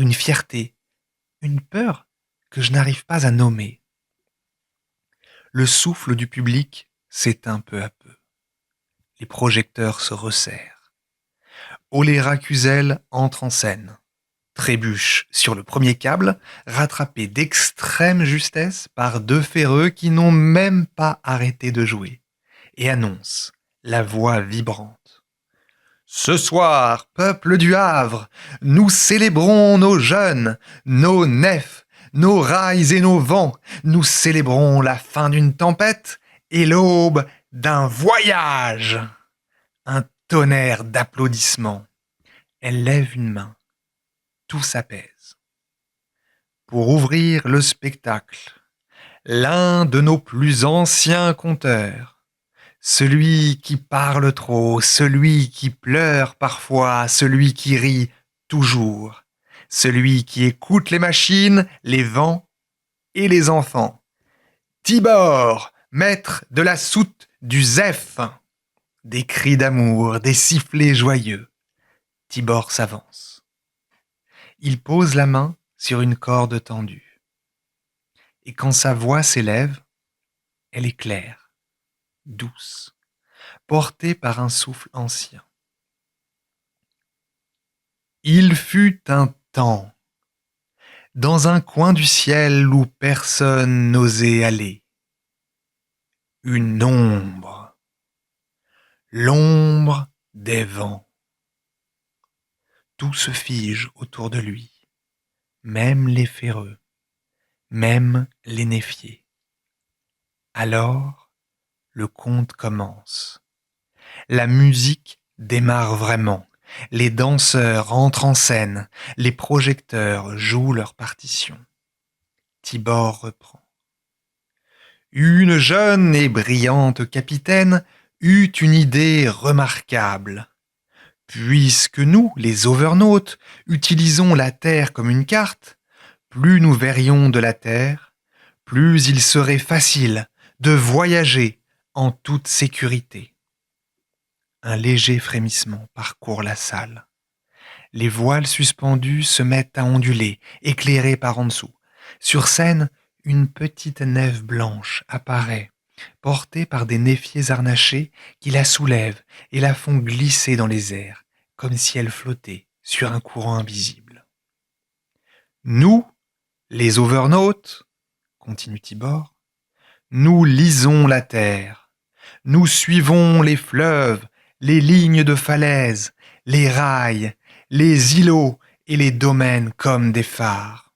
une fierté, une peur que je n'arrive pas à nommer. Le souffle du public s'éteint peu à peu. Les projecteurs se resserrent. Oléra Cluzel entre en scène, trébuche sur le premier câble, rattrapé d'extrême justesse par deux ferreux qui n'ont même pas arrêté de jouer, et annonce, la voix vibrante. Ce soir, peuple du Havre, nous célébrons nos jeunes, nos nefs, nos rails et nos vents. Nous célébrons la fin d'une tempête et l'aube d'un voyage. Un tonnerre d'applaudissements. Elle lève une main. Tout s'apaise. Pour ouvrir le spectacle, l'un de nos plus anciens conteurs, celui qui parle trop, celui qui pleure parfois, celui qui rit toujours, celui qui écoute les machines, les vents et les enfants. Tibor, maître de la soute du Zeph. Des cris d'amour, des sifflets joyeux. Tibor s'avance. Il pose la main sur une corde tendue. Et quand sa voix s'élève, elle est claire, douce, portée par un souffle ancien. Il fut un temps, dans un coin du ciel où personne n'osait aller, une ombre, l'ombre des vents. Tout se fige autour de lui, même les ferreux, même les néfiers. Alors, le conte commence. La musique démarre vraiment. Les danseurs entrent en scène. Les projecteurs jouent leur partition. Tibor reprend. Une jeune et brillante capitaine eut une idée remarquable. Puisque nous, les overnautes, utilisons la Terre comme une carte, plus nous verrions de la Terre, plus il serait facile de voyager en toute sécurité. Un léger frémissement parcourt la salle. Les voiles suspendues se mettent à onduler, éclairées par en dessous. Sur scène, une petite nef blanche apparaît, portée par des néfiers harnachés qui la soulèvent et la font glisser dans les airs, comme si elle flottait sur un courant invisible. Nous, les overnautes, continue Tibor, nous lisons la terre, nous suivons les fleuves, les lignes de falaises, les rails, les îlots et les domaines comme des phares.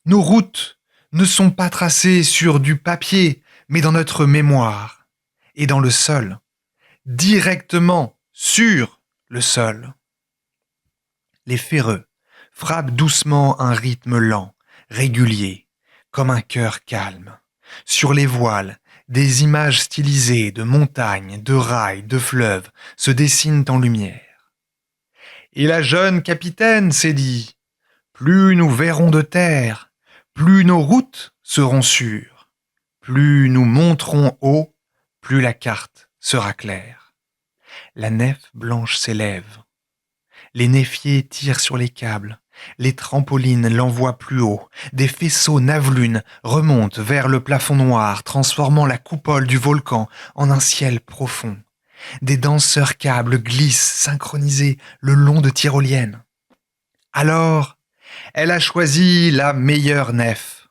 Nos routes ne sont pas tracées sur du papier, mais dans notre mémoire et dans le sol, directement sur le sol. Les ferreux frappent doucement un rythme lent, régulier, comme un cœur calme. Sur les voiles, des images stylisées de montagnes, de rails, de fleuves se dessinent en lumière. Et la jeune capitaine s'est dit, plus nous verrons de terre, plus nos routes seront sûres, plus nous monterons haut, plus la carte sera claire. La nef blanche s'élève. Les néfiers tirent sur les câbles. Les trampolines l'envoient plus haut. Des faisceaux navelunes remontent vers le plafond noir, transformant la coupole du volcan en un ciel profond. Des danseurs câbles glissent synchronisés le long de tyroliennes. Alors, elle a choisi la meilleure nef,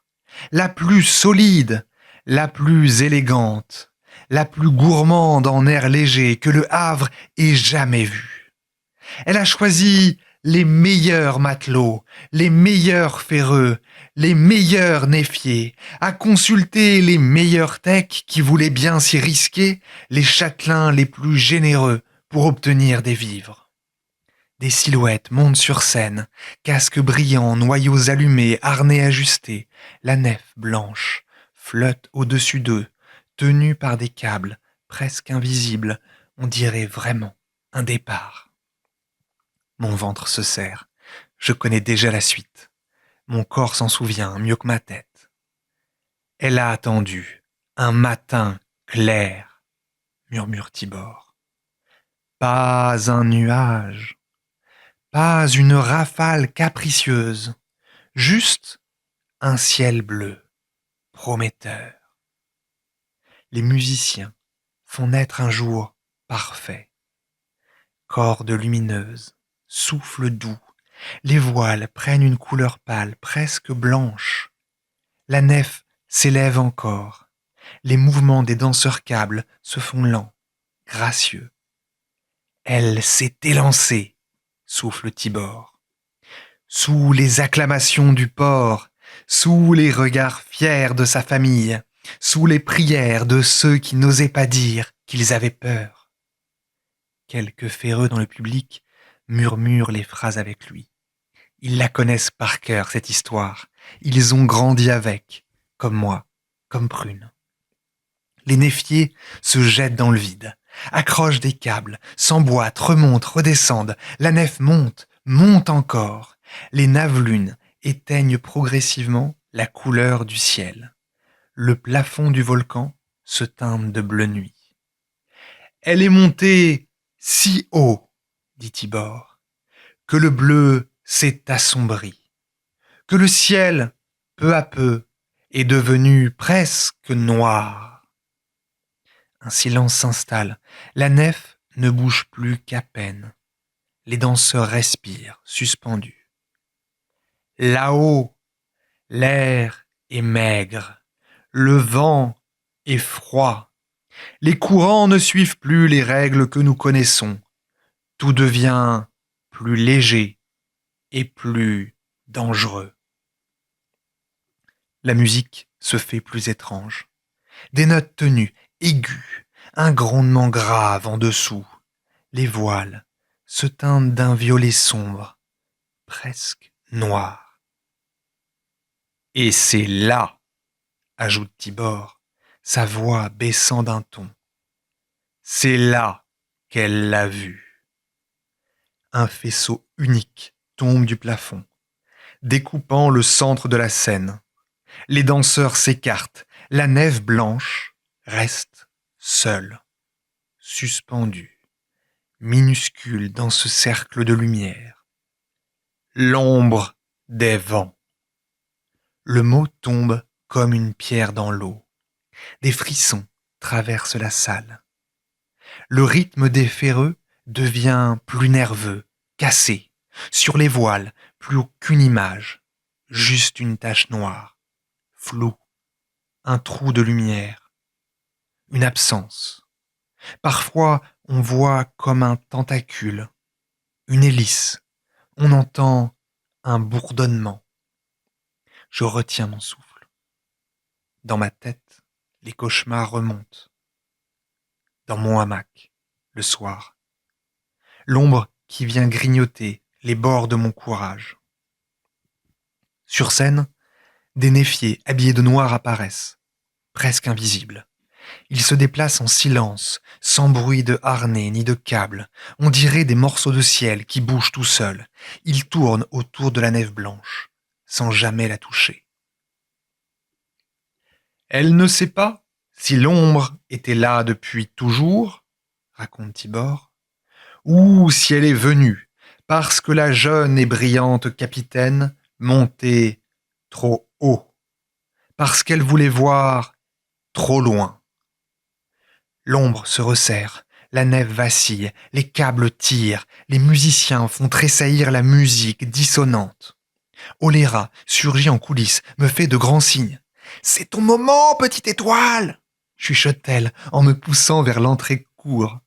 la plus solide, la plus élégante, la plus gourmande en air léger que le Havre ait jamais vue. Elle a choisi les meilleurs matelots, les meilleurs ferreux, les meilleurs néfiers, a consulté les meilleurs techs qui voulaient bien s'y risquer, les châtelains les plus généreux pour obtenir des vivres. Des silhouettes montent sur scène, casques brillants, noyaux allumés, harnais ajustés, la nef blanche flotte au-dessus d'eux, tenue par des câbles presque invisibles, on dirait vraiment un départ. Mon ventre se serre. Je connais déjà la suite. Mon corps s'en souvient mieux que ma tête. Elle a attendu un matin clair, murmure Tibor. Pas un nuage, Pas une rafale capricieuse, juste un ciel bleu, prometteur. Les musiciens font naître un jour parfait. Cordes lumineuses, souffle doux, les voiles prennent une couleur pâle, presque blanche. La nef s'élève encore. Les mouvements des danseurs câbles se font lents, gracieux. Elle s'est élancée, souffle Tibor. Sous les acclamations du port, sous les regards fiers de sa famille, sous les prières de ceux qui n'osaient pas dire qu'ils avaient peur. Quelques féreux dans le public murmurent les phrases avec lui. Ils la connaissent par cœur, cette histoire. Ils ont grandi avec, comme moi, comme Prune. Les néfiers se jettent dans le vide, accrochent des câbles, s'emboîtent, remontent, redescendent. La nef monte, monte encore. Les naves-lunes éteignent progressivement la couleur du ciel. Le plafond du volcan se teinte de bleu nuit. Elle est montée si haut, dit Tibor, que le bleu s'est assombri, que le ciel, peu à peu, est devenu presque noir. Un silence s'installe, la nef ne bouge plus qu'à peine. Les danseurs respirent, suspendus. Là-haut, l'air est maigre, le vent est froid. Les courants ne suivent plus les règles que nous connaissons. Tout devient plus léger et plus dangereux. La musique se fait plus étrange. Des notes tenues, aiguës, un grondement grave en dessous. Les voiles se teintent d'un violet sombre, presque noir. Et c'est là, ajoute Tibor, sa voix baissant d'un ton. C'est là qu'elle l'a vu. Un faisceau unique tombe du plafond, découpant le centre de la scène. Les danseurs s'écartent, la nef blanche reste seule, suspendue, minuscule dans ce cercle de lumière. L'ombre des vents. Le mot tombe comme une pierre dans l'eau. Des frissons traversent la salle. Le rythme des ferreux devient plus nerveux, cassé. Sur les voiles, plus aucune image, juste une tache noire, floue, un trou de lumière, une absence. Parfois, on voit comme un tentacule, une hélice. On entend un bourdonnement. Je retiens mon souffle. Dans ma tête, les cauchemars remontent. Dans mon hamac, le soir. L'ombre qui vient grignoter les bords de mon courage. Sur scène, des néfiers habillés de noir apparaissent, presque invisibles. Ils se déplacent en silence, sans bruit de harnais ni de câbles. On dirait des morceaux de ciel qui bougent tout seuls. Ils tournent autour de la nef blanche, sans jamais la toucher. Elle ne sait pas si l'ombre était là depuis toujours, raconte Tibor, ou si elle est venue parce que la jeune et brillante capitaine montait trop haut, parce qu'elle voulait voir trop loin. L'ombre se resserre, la nef vacille, les câbles tirent, les musiciens font tressaillir la musique dissonante. Oléra, surgit en coulisses, me fait de grands signes. « C'est ton moment, petite étoile !» chuchote-t-elle en me poussant vers l'entrée cour.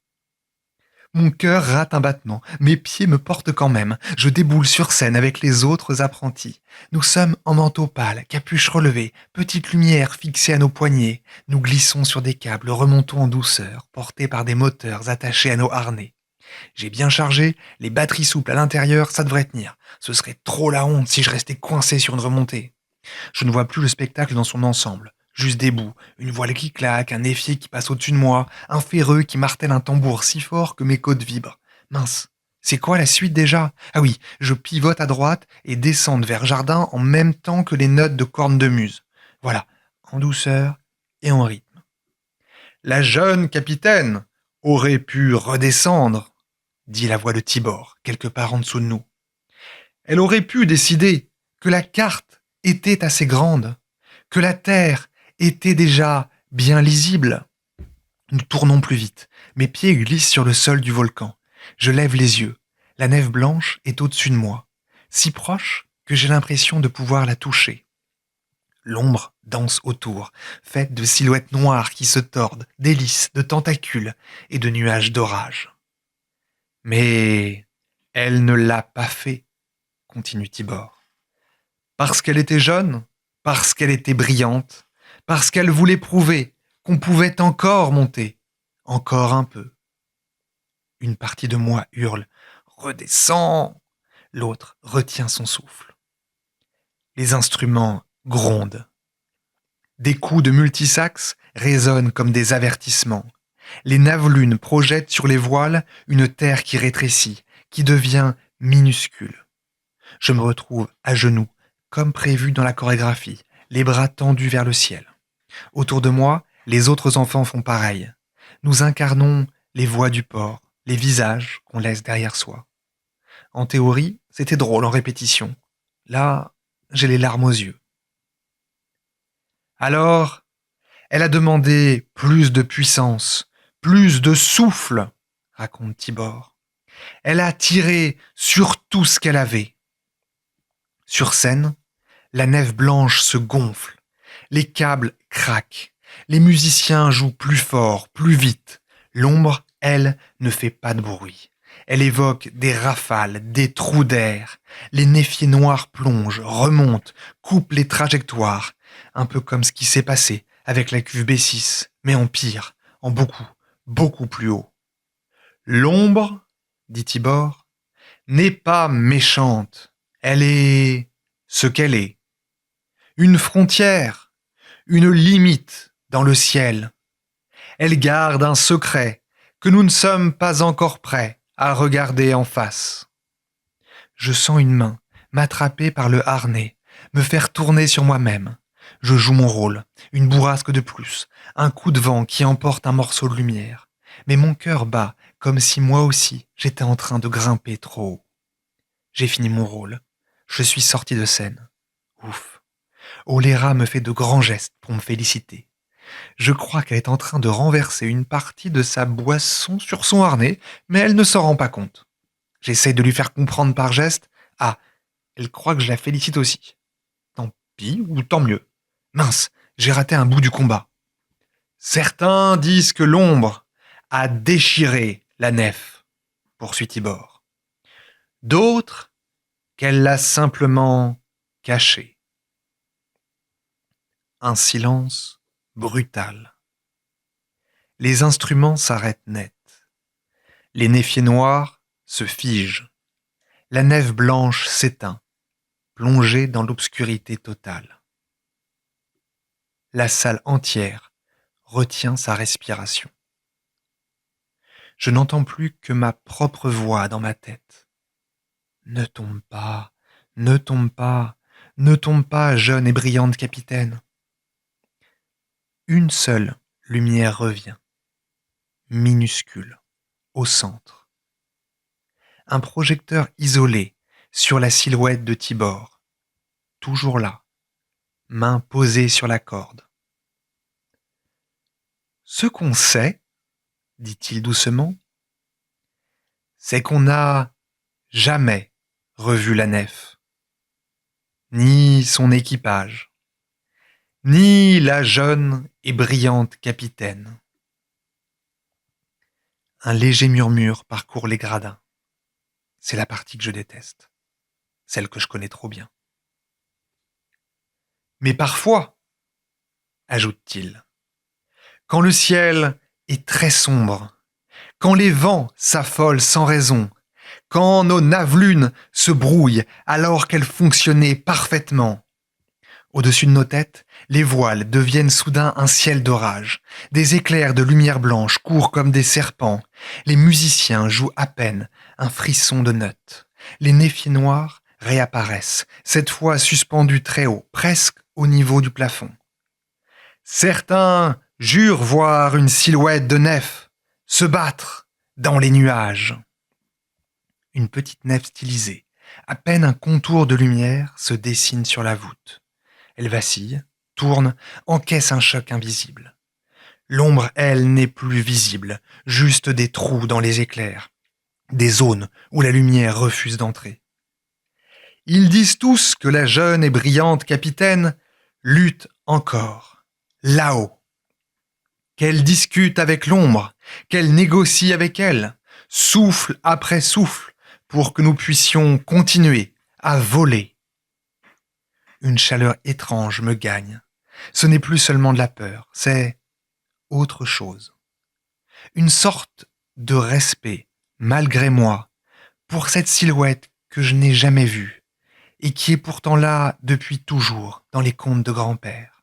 Mon cœur rate un battement, mes pieds me portent quand même. Je déboule sur scène avec les autres apprentis. Nous sommes en manteau pâle, capuche relevée, petite lumière fixée à nos poignets. Nous glissons sur des câbles, remontons en douceur, portés par des moteurs attachés à nos harnais. J'ai bien chargé, les batteries souples à l'intérieur, ça devrait tenir. Ce serait trop la honte si je restais coincé sur une remontée. Je ne vois plus le spectacle dans son ensemble. Juste des bouts, une voile qui claque, un éfier qui passe au-dessus de moi, un ferreux qui martèle un tambour si fort que mes côtes vibrent. Mince, c'est quoi la suite déjà? Ah oui, je pivote à droite et descends vers jardin en même temps que les notes de corne de muse. Voilà, en douceur et en rythme. La jeune capitaine aurait pu redescendre, dit la voix de Tibor, quelque part en dessous de nous. Elle aurait pu décider que la carte était assez grande, que la terre était déjà bien lisible. Nous tournons plus vite. Mes pieds glissent sur le sol du volcan. Je lève les yeux. La nef blanche est au-dessus de moi, si proche que j'ai l'impression de pouvoir la toucher. L'ombre danse autour, faite de silhouettes noires qui se tordent, d'hélices, de tentacules et de nuages d'orage. Mais elle ne l'a pas fait, continue Tibor. Parce qu'elle était jeune, parce qu'elle était brillante, parce qu'elle voulait prouver qu'on pouvait encore monter, encore un peu. Une partie de moi hurle « Redescends !» L'autre retient son souffle. Les instruments grondent. Des coups de multisax résonnent comme des avertissements. Les navelunes projettent sur les voiles une terre qui rétrécit, qui devient minuscule. Je me retrouve à genoux, comme prévu dans la chorégraphie, les bras tendus vers le ciel. Autour de moi, les autres enfants font pareil. Nous incarnons les voix du port, les visages qu'on laisse derrière soi. En théorie, c'était drôle en répétition. Là, j'ai les larmes aux yeux. Alors, elle a demandé plus de puissance, plus de souffle, raconte Tibor. Elle a tiré sur tout ce qu'elle avait. Sur scène, la nef blanche se gonfle, les câbles craquent, les musiciens jouent plus fort, plus vite. L'ombre, elle, ne fait pas de bruit. Elle évoque des rafales, des trous d'air. Les néfiers noirs plongent, remontent, coupent les trajectoires, un peu comme ce qui s'est passé avec la cuve B6, mais en pire, en beaucoup, beaucoup plus haut. L'ombre, dit Tibor, n'est pas méchante. Elle est ce qu'elle est. Une frontière, une limite dans le ciel. Elle garde un secret que nous ne sommes pas encore prêts à regarder en face. Je sens une main m'attraper par le harnais, me faire tourner sur moi-même. Je joue mon rôle, une bourrasque de plus, un coup de vent qui emporte un morceau de lumière. Mais mon cœur bat comme si moi aussi j'étais en train de grimper trop haut. J'ai fini mon rôle. Je suis sorti de scène. Ouf. Oléra me fait de grands gestes pour me féliciter. Je crois qu'elle est en train de renverser une partie de sa boisson sur son harnais, mais elle ne s'en rend pas compte. J'essaye de lui faire comprendre par geste. Ah, elle croit que je la félicite aussi. Tant pis ou tant mieux. Mince, j'ai raté un bout du combat. Certains disent que l'ombre a déchiré la nef, poursuit Tibor. D'autres qu'elle l'a simplement cachée. Un silence brutal. Les instruments s'arrêtent net. Les néfiers noirs se figent. La nef blanche s'éteint, plongée dans l'obscurité totale. La salle entière retient sa respiration. Je n'entends plus que ma propre voix dans ma tête. Ne tombe pas, ne tombe pas, ne tombe pas, jeune et brillante capitaine. Une seule lumière revient, minuscule, au centre. Un projecteur isolé sur la silhouette de Tibor, toujours là, main posée sur la corde. Ce qu'on sait, dit-il doucement, c'est qu'on n'a jamais revu la nef, ni son équipage, ni la jeune et brillante capitaine. Un léger murmure parcourt les gradins. C'est la partie que je déteste, celle que je connais trop bien. Mais parfois, ajoute-t-il, quand le ciel est très sombre, quand les vents s'affolent sans raison, quand nos navelunes se brouillent alors qu'elles fonctionnaient parfaitement, au-dessus de nos têtes, les voiles deviennent soudain un ciel d'orage. Des éclairs de lumière blanche courent comme des serpents. Les musiciens jouent à peine un frisson de notes. Les néfiers noirs réapparaissent, cette fois suspendus très haut, presque au niveau du plafond. Certains jurent voir une silhouette de nef se battre dans les nuages. Une petite nef stylisée, À peine un contour de lumière se dessine sur la voûte. Elle vacille, tourne, encaisse un choc invisible. L'ombre, elle, n'est plus visible, juste des trous dans les éclairs, des zones où la lumière refuse d'entrer. Ils disent tous que la jeune et brillante capitaine lutte encore, là-haut. Qu'elle discute avec l'ombre, qu'elle négocie avec elle, souffle après souffle, pour que nous puissions continuer à voler. Une chaleur étrange me gagne. Ce n'est plus seulement de la peur, c'est autre chose. Une sorte de respect, malgré moi, pour cette silhouette que je n'ai jamais vue et qui est pourtant là depuis toujours dans les contes de grand-père.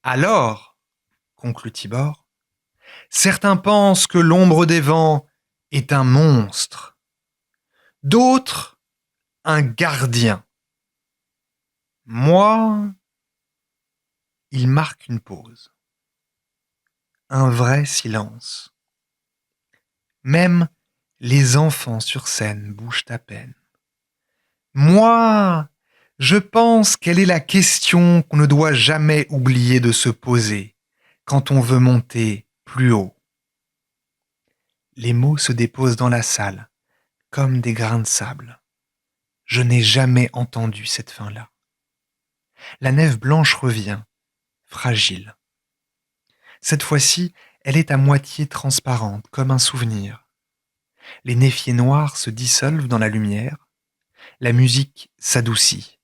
Alors, conclut Tibor, certains pensent que l'ombre des vents est un monstre, d'autres un gardien. Moi, il marque une pause, un vrai silence. Même les enfants sur scène bougent à peine. Moi, je pense quelle est la question qu'on ne doit jamais oublier de se poser quand on veut monter plus haut. Les mots se déposent dans la salle, comme des grains de sable. Je n'ai jamais entendu cette fin-là. La nef blanche revient, fragile. Cette fois-ci, elle est à moitié transparente, comme un souvenir. Les néfiers noirs se dissolvent dans la lumière. La musique s'adoucit.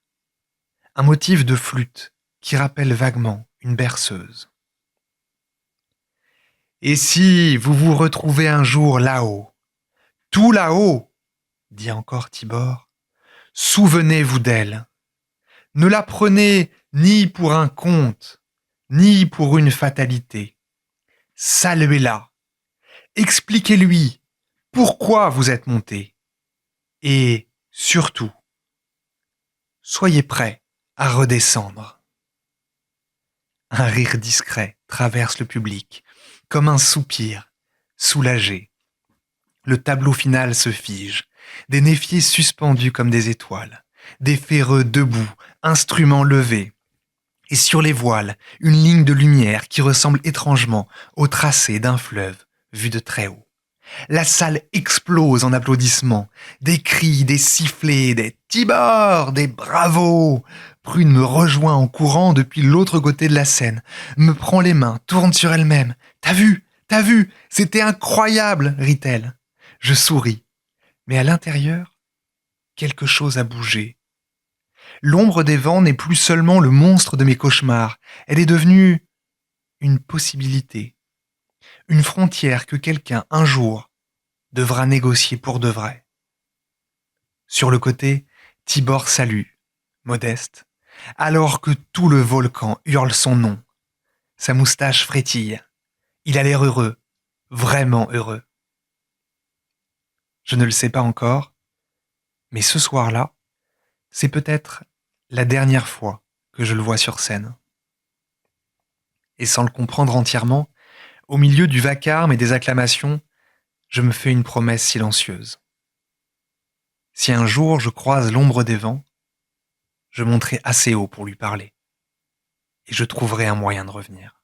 Un motif de flûte qui rappelle vaguement une berceuse. Et si vous vous retrouvez un jour là-haut, tout là-haut, dit encore Tibor, souvenez-vous d'elle. Ne la prenez ni pour un conte, ni pour une fatalité. Saluez-la. Expliquez-lui pourquoi vous êtes monté. Et surtout, soyez prêts à redescendre. Un rire discret traverse le public, comme un soupir, soulagé. Le tableau final se fige, des néfiers suspendus comme des étoiles, des ferreux debout, instruments levés, et sur les voiles, une ligne de lumière qui ressemble étrangement au tracé d'un fleuve vu de très haut. La salle explose en applaudissements, des cris, des sifflets, des Tibor, des bravos. Prune me rejoint en courant depuis l'autre côté de la scène, me prend les mains, tourne sur elle-même. T'as vu, c'était incroyable, rit-elle. Je souris, mais à l'intérieur, quelque chose a bougé. L'ombre des vents n'est plus seulement le monstre de mes cauchemars, elle est devenue une possibilité, une frontière que quelqu'un, un jour, devra négocier pour de vrai. Sur le côté, Tibor salue, modeste, alors que tout le volcan hurle son nom. Sa moustache frétille. Il a l'air heureux, vraiment heureux. Je ne le sais pas encore, mais ce soir-là, c'est peut-être la dernière fois que je le vois sur scène. Et sans le comprendre entièrement, au milieu du vacarme et des acclamations, je me fais une promesse silencieuse. Si un jour je croise l'ombre des vents, je monterai assez haut pour lui parler, et je trouverai un moyen de revenir.